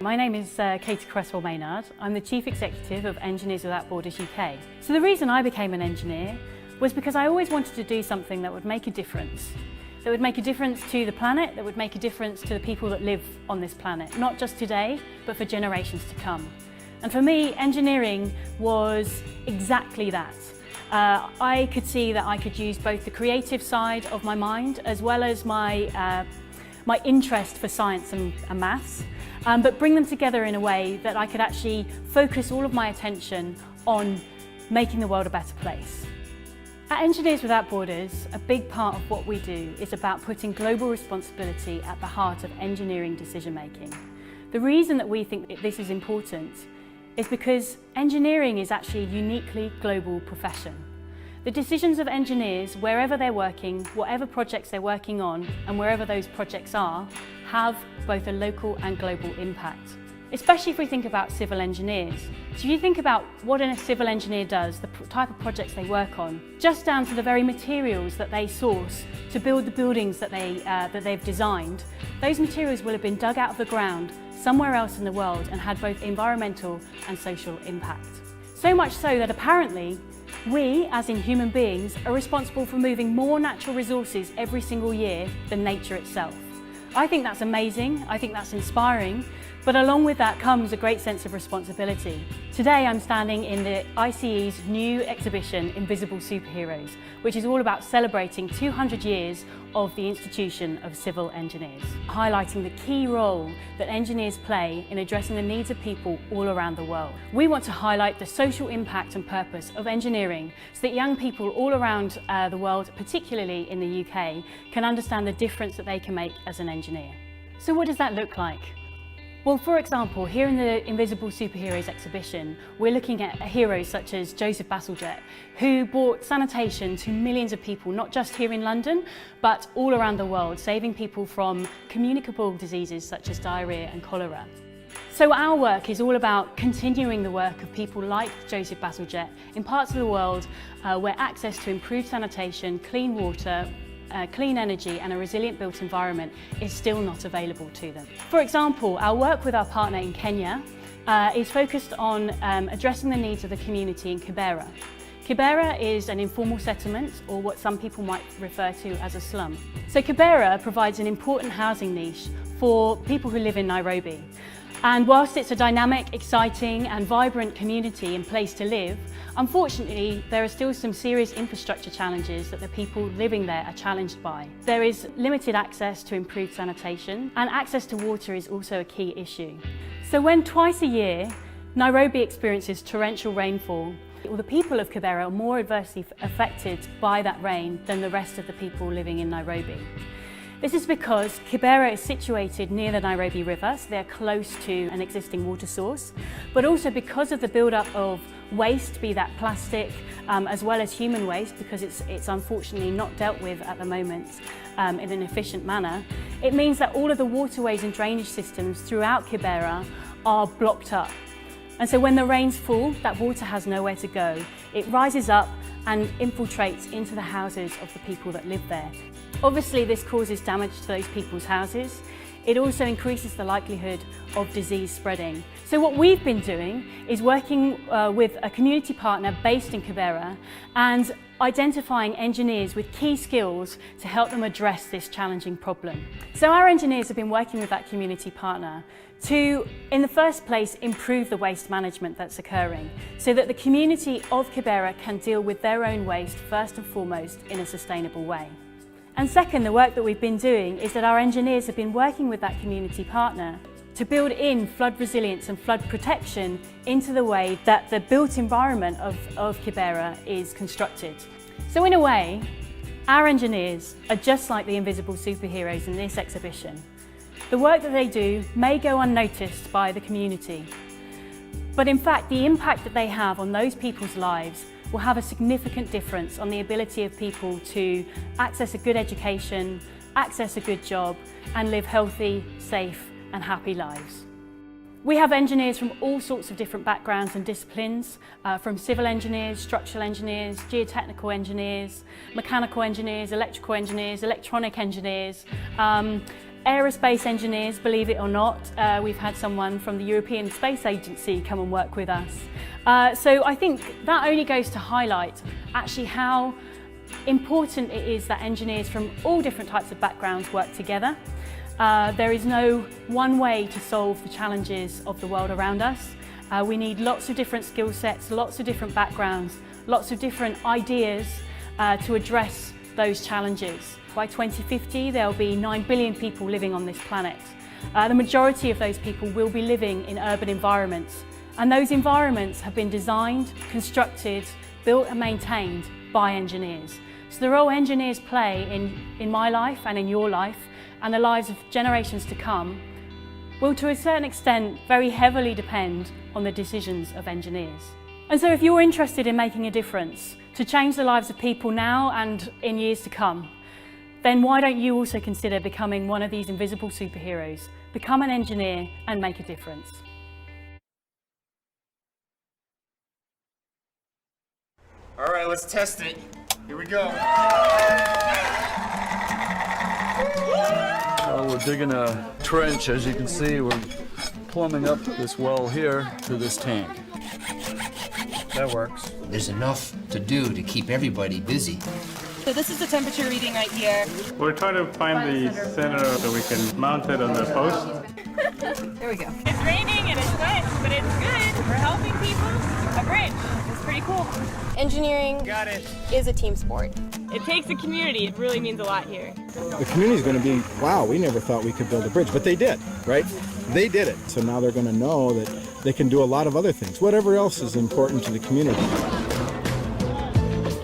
My name is Katie Cresswell-Maynard. I'm the Chief Executive of Engineers Without Borders UK. So the reason I became an engineer was because I always wanted to do something that would make a difference. That would make a difference to the planet, that would make a difference to the people that live on this planet, not just today, but for generations to come. And for me, engineering was exactly that. I could see that I could use both the creative side of my mind as well as my interest for science and maths, but bring them together in a way that I could actually focus all of my attention on making the world a better place. At Engineers Without Borders, a big part of what we do is about putting global responsibility at the heart of engineering decision making. The reason that we think that this is important is because engineering is actually a uniquely global profession. The decisions of engineers, wherever they're working, whatever projects they're working on, and wherever those projects are, have both a local and global impact. Especially if we think about civil engineers. So if you think about what a civil engineer does, the type of projects they work on, just down to the very materials that they source to build the buildings that they've designed, those materials will have been dug out of the ground somewhere else in the world and had both environmental and social impact. So much so that apparently we, as in human beings, are responsible for moving more natural resources every single year than nature itself. I think that's amazing, I think that's inspiring, but along with that comes a great sense of responsibility. Today I'm standing in the ICE's new exhibition, Invisible Superheroes, which is all about celebrating 200 years of the institution of civil engineers, highlighting the key role that engineers play in addressing the needs of people all around the world. We want to highlight the social impact and purpose of engineering so that young people all around the world, particularly in the UK, can understand the difference that they can make as an engineer. So what does that look like? Well, for example, here in the Invisible Superheroes exhibition, we're looking at heroes such as Joseph Bazalgette, who brought sanitation to millions of people, not just here in London, but all around the world, saving people from communicable diseases such as diarrhea and cholera. So our work is all about continuing the work of people like Joseph Bazalgette in parts of the world where access to improved sanitation, clean water, clean energy and a resilient built environment is still not available to them. For example, our work with our partner in Kenya is focused on addressing the needs of the community in Kibera. Kibera is an informal settlement, or what some people might refer to as a slum. So Kibera provides an important housing niche for people who live in Nairobi. And whilst it's a dynamic, exciting and vibrant community and place to live, unfortunately there are still some serious infrastructure challenges that the people living there are challenged by. There is limited access to improved sanitation, and access to water is also a key issue. So when twice a year Nairobi experiences torrential rainfall, the people of Kibera are more adversely affected by that rain than the rest of the people living in Nairobi. This is because Kibera is situated near the Nairobi River, so they're close to an existing water source, but also because of the build-up of waste, be that plastic, as well as human waste, because it's unfortunately not dealt with at the moment in an efficient manner. It means that all of the waterways and drainage systems throughout Kibera are blocked up. And so when the rains fall, that water has nowhere to go. It rises up and infiltrates into the houses of the people that live there. Obviously, this causes damage to those people's houses. It also increases the likelihood of disease spreading. So what we've been doing is working with a community partner based in Kibera and identifying engineers with key skills to help them address this challenging problem. So our engineers have been working with that community partner to, in the first place, improve the waste management that's occurring so that the community of Kibera can deal with their own waste first and foremost in a sustainable way. And second, the work that we've been doing is that our engineers have been working with that community partner to build in flood resilience and flood protection into the way that the built environment of Kibera is constructed. So in a way, our engineers are just like the invisible superheroes in this exhibition. The work that they do may go unnoticed by the community, but in fact the impact that they have on those people's lives will have a significant difference on the ability of people to access a good education, access a good job, and live healthy, safe, and happy lives. We have engineers from all sorts of different backgrounds and disciplines, from civil engineers, structural engineers, geotechnical engineers, mechanical engineers, electrical engineers, electronic engineers, aerospace engineers, believe it or not. We've had someone from the European Space Agency come and work with us. So I think that only goes to highlight actually how important it is that engineers from all different types of backgrounds work together. There is no one way to solve the challenges of the world around us. We need lots of different skill sets, lots of different backgrounds, lots of different ideas to address those challenges. By 2050, there will be 9 billion people living on this planet. The majority of those people will be living in urban environments, and those environments have been designed, constructed, built and maintained by engineers. So the role engineers play in my life and in your life and the lives of generations to come will to a certain extent very heavily depend on the decisions of engineers. And so if you're interested in making a difference to change the lives of people now and in years to come, then why don't you also consider becoming one of these invisible superheroes? Become an engineer and make a difference. All right, let's test it. Here we go. Well, we're digging a trench. As you can see, we're plumbing up this well here to this tank. That works. There's enough to do to keep everybody busy. So this is the temperature reading right here. We're trying to find the center so we can mount it on the post. There we go. It's raining and it's wet, but it's good. We're helping people. A bridge. It's pretty cool. Engineering is a team sport. It takes a community. It really means a lot here. The community is going to be, wow, we never thought we could build a bridge, but they did, right? They did it. So now they're going to know that they can do a lot of other things, whatever else is important to the community.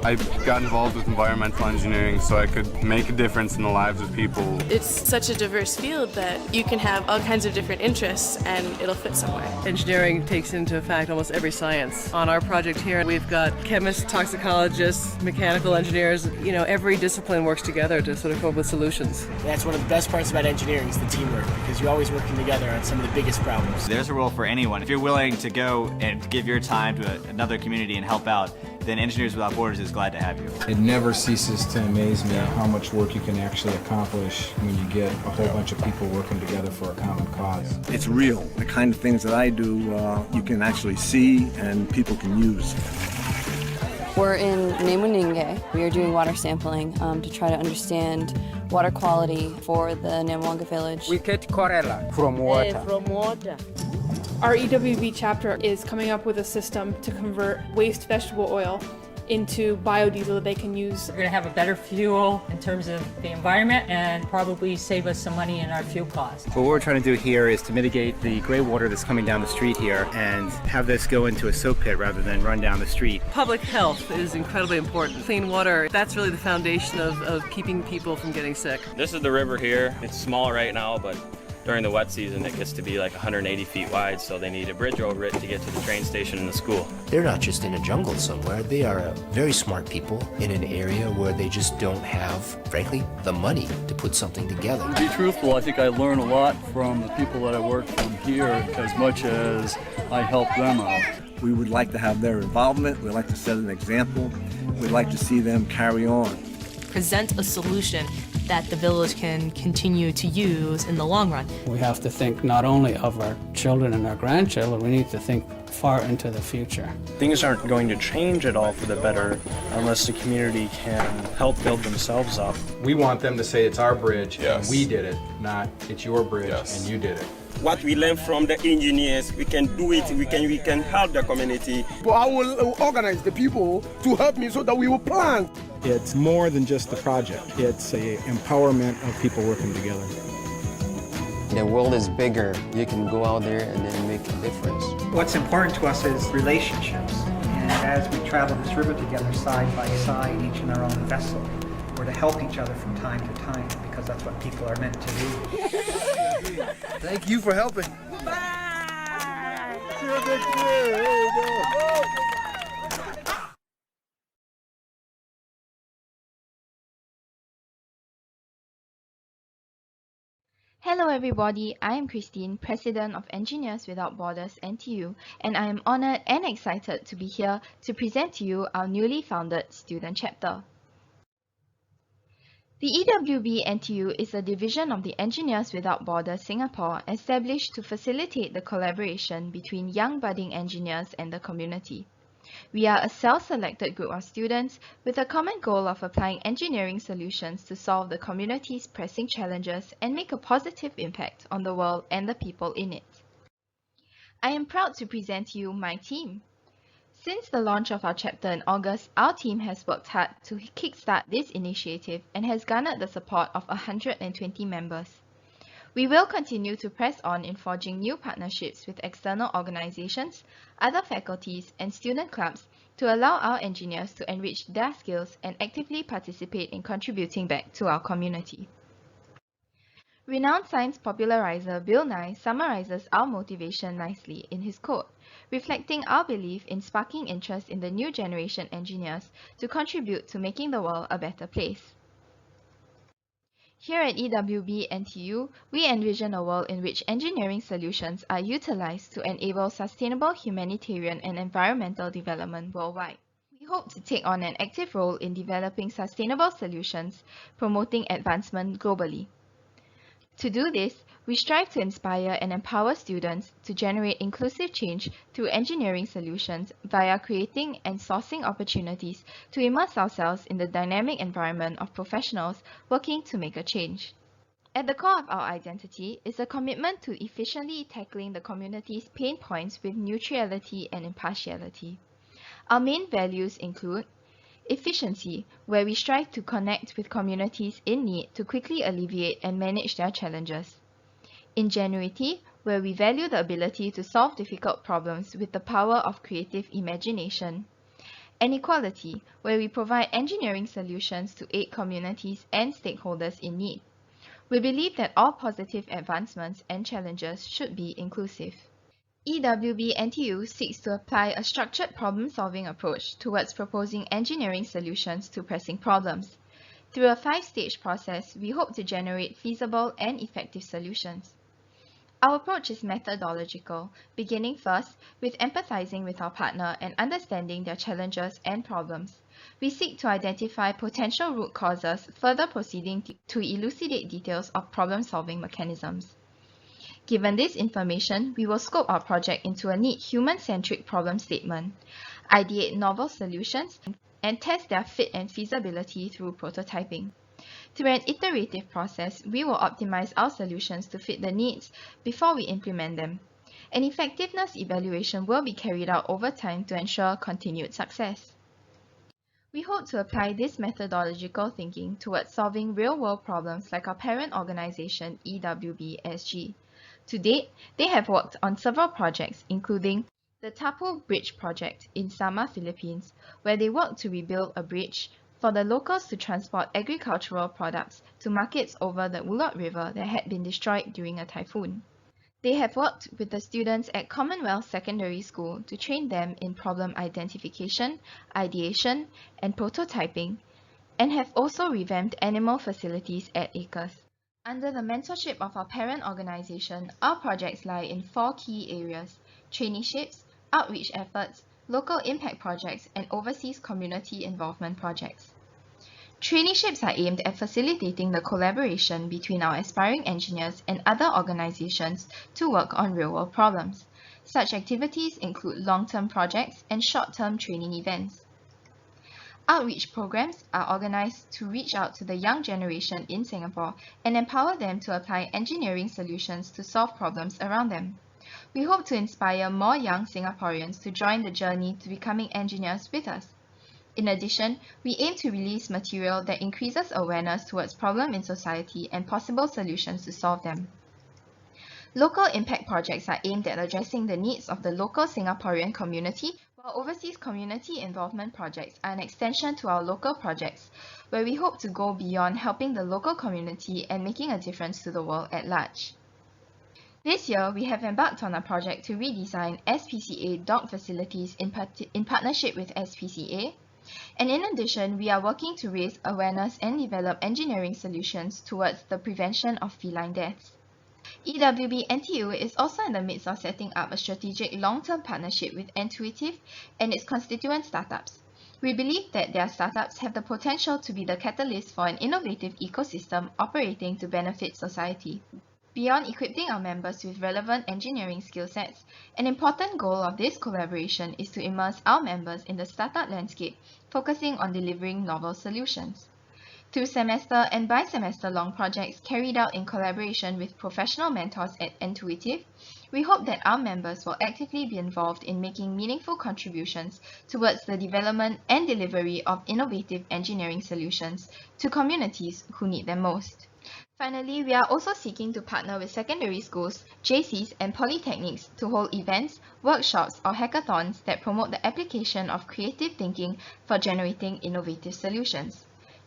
I got involved with environmental engineering so I could make a difference in the lives of people. It's such a diverse field that you can have all kinds of different interests and it'll fit somewhere. Engineering takes into effect almost every science. On our project here, we've got chemists, toxicologists, mechanical engineers. You know, every discipline works together to sort of come up with solutions. That's one of the best parts about engineering is the teamwork, because you're always working together on some of the biggest problems. There's a role for anyone. If you're willing to go and give your time to another community and help out, then Engineers Without Borders is glad to have you. It never ceases to amaze me how much work you can actually accomplish when you get a whole bunch of people working together for a common cause. It's real. The kind of things that I do, you can actually see and people can use. We're in Namuninge. We are doing water sampling to try to understand water quality for the Namwanga village. We get chlorella from water. Our EWB chapter is coming up with a system to convert waste vegetable oil into biodiesel that they can use. We're going to have a better fuel in terms of the environment and probably save us some money in our fuel costs. What we're trying to do here is to mitigate the gray water that's coming down the street here and have this go into a soak pit rather than run down the street. Public health is incredibly important. Clean water, that's really the foundation of keeping people from getting sick. This is the river here. It's small right now, but during the wet season, it gets to be like 180 feet wide, so they need a bridge over it to get to the train station and the school. They're not just in a jungle somewhere. They are very smart people in an area where they just don't have, frankly, the money to put something together. To be truthful, I think I learn a lot from the people that I work from here as much as I help them out. We would like to have their involvement. We'd like to set an example. We'd like to see them carry on. Present a solution that the village can continue to use in the long run. We have to think not only of our children and our grandchildren, we need to think far into the future. Things aren't going to change at all for the better unless the community can help build themselves up. We want them to say it's our bridge and we did it, not it's your bridge and you did it. What we learn from the engineers, we can do it, we can help the community. But I will organize the people to help me so that we will plan. It's more than just the project. It's an empowerment of people working together. The world is bigger. You can go out there and then make a difference. What's important to us is relationships. And as we travel this river together side by side, each in our own vessel, we're to help each other from time to time because that's what people are meant to do. Thank you for helping. Bye! Hello everybody, I am Christine, President of Engineers Without Borders SNTU, and I am honored and excited to be here to present to you our newly founded student chapter. The EWB NTU is a division of the Engineers Without Borders Singapore, established to facilitate the collaboration between young budding engineers and the community. We are a self-selected group of students with a common goal of applying engineering solutions to solve the community's pressing challenges and make a positive impact on the world and the people in it. I am proud to present to you my team. Since the launch of our chapter in August, our team has worked hard to kickstart this initiative and has garnered the support of 120 members. We will continue to press on in forging new partnerships with external organizations, other faculties, and student clubs to allow our engineers to enrich their skills and actively participate in contributing back to our community. Renowned science popularizer Bill Nye summarizes our motivation nicely in his quote, reflecting our belief in sparking interest in the new generation engineers to contribute to making the world a better place. Here at EWB NTU, we envision a world in which engineering solutions are utilized to enable sustainable humanitarian and environmental development worldwide. We hope to take on an active role in developing sustainable solutions, promoting advancement globally. To do this, we strive to inspire and empower students to generate inclusive change through engineering solutions via creating and sourcing opportunities to immerse ourselves in the dynamic environment of professionals working to make a change. At the core of our identity is a commitment to efficiently tackling the community's pain points with neutrality and impartiality. Our main values include efficiency, where we strive to connect with communities in need to quickly alleviate and manage their challenges. Ingenuity, where we value the ability to solve difficult problems with the power of creative imagination. And equality, where we provide engineering solutions to aid communities and stakeholders in need. We believe that all positive advancements and challenges should be inclusive. EWB NTU seeks to apply a structured problem-solving approach towards proposing engineering solutions to pressing problems. Through a 5-stage process, we hope to generate feasible and effective solutions. Our approach is methodological, beginning first with empathizing with our partner and understanding their challenges and problems. We seek to identify potential root causes, further proceeding to elucidate details of problem-solving mechanisms. Given this information, we will scope our project into a neat human-centric problem statement, ideate novel solutions, and test their fit and feasibility through prototyping. Through an iterative process, we will optimize our solutions to fit the needs before we implement them. An effectiveness evaluation will be carried out over time to ensure continued success. We hope to apply this methodological thinking towards solving real-world problems like our parent organization, EWB-SG. To date, they have worked on several projects, including the Tapu Bridge project in Samar, Philippines, where they worked to rebuild a bridge for the locals to transport agricultural products to markets over the Ulot River that had been destroyed during a typhoon. They have worked with the students at Commonwealth Secondary School to train them in problem identification, ideation, and prototyping, and have also revamped animal facilities at AKC. Under the mentorship of our parent organization, our projects lie in 4 key areas: traineeships, outreach efforts, local impact projects, and overseas community involvement projects. Traineeships are aimed at facilitating the collaboration between our aspiring engineers and other organizations to work on real-world problems. Such activities include long-term projects and short-term training events. Outreach programs are organized to reach out to the young generation in Singapore and empower them to apply engineering solutions to solve problems around them. We hope to inspire more young Singaporeans to join the journey to becoming engineers with us. In addition, we aim to release material that increases awareness towards problems in society and possible solutions to solve them. Local impact projects are aimed at addressing the needs of the local Singaporean community, while overseas community involvement projects are an extension to our local projects, where we hope to go beyond helping the local community and making a difference to the world at large. This year, we have embarked on a project to redesign SPCA dock facilities in partnership with SPCA, and in addition, we are working to raise awareness and develop engineering solutions towards the prevention of feline deaths. EWB NTU is also in the midst of setting up a strategic long-term partnership with Intuitive and its constituent startups. We believe that their startups have the potential to be the catalyst for an innovative ecosystem operating to benefit society. Beyond equipping our members with relevant engineering skill sets, an important goal of this collaboration is to immerse our members in the startup landscape, focusing on delivering novel solutions. Through semester and bi-semester long projects carried out in collaboration with professional mentors at Intuitive, we hope that our members will actively be involved in making meaningful contributions towards the development and delivery of innovative engineering solutions to communities who need them most. Finally, we are also seeking to partner with secondary schools, JCs, and polytechnics to hold events, workshops, or hackathons that promote the application of creative thinking for generating innovative solutions.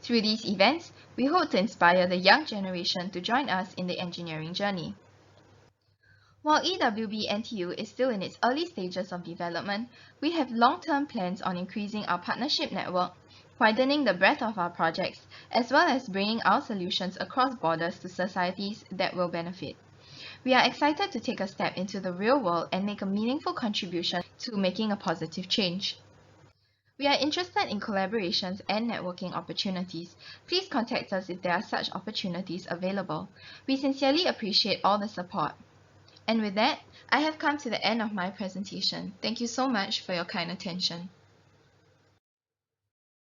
Through these events, we hope to inspire the young generation to join us in the engineering journey. While EWB NTU is still in its early stages of development, we have long-term plans on increasing our partnership network, widening the breadth of our projects, as well as bringing our solutions across borders to societies that will benefit. We are excited to take a step into the real world and make a meaningful contribution to making a positive change. We are interested in collaborations and networking opportunities. Please contact us if there are such opportunities available. We sincerely appreciate all the support. And with that, I have come to the end of my presentation. Thank you so much for your kind attention.